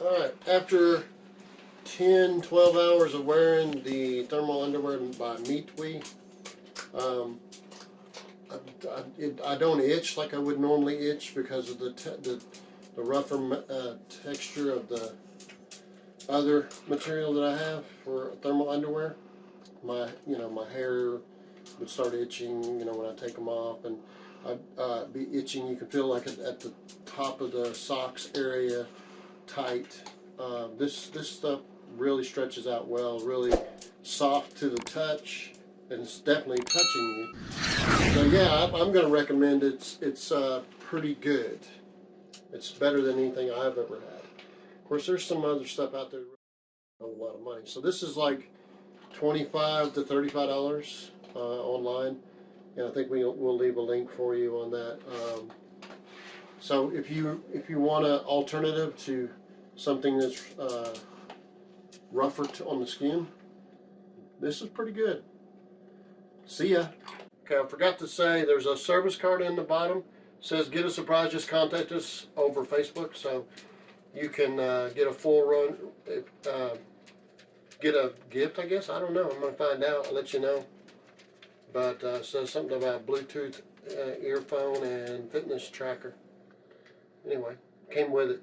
Alright, after 10-12 hours of wearing the thermal underwear by Meetwee, I don't itch like I would normally itch because of the rougher texture of the other material that I have for thermal underwear. My hair would start itching, when I take them off, and I'd be itching. You can feel like at the top of the socks area, tight. This stuff really stretches out well, really soft to the touch, and it's definitely touching you. So yeah, I'm going to recommend it. It's pretty good. It's better than anything I've ever had. Of course, there's some other stuff out there a whole lot of money. So this is like $25 to $35 online, and I think we'll leave a link for you on that. So if you want an alternative to something that's rougher on the skin, this is pretty good. See ya. Okay, I forgot to say there's a service card in the bottom. It says get a surprise, just contact us over Facebook, so you can get a full run, get a gift, I guess. I don't know. I'm going to find out. I'll let you know. But it says something about Bluetooth earphone and fitness tracker. Anyway, came with it.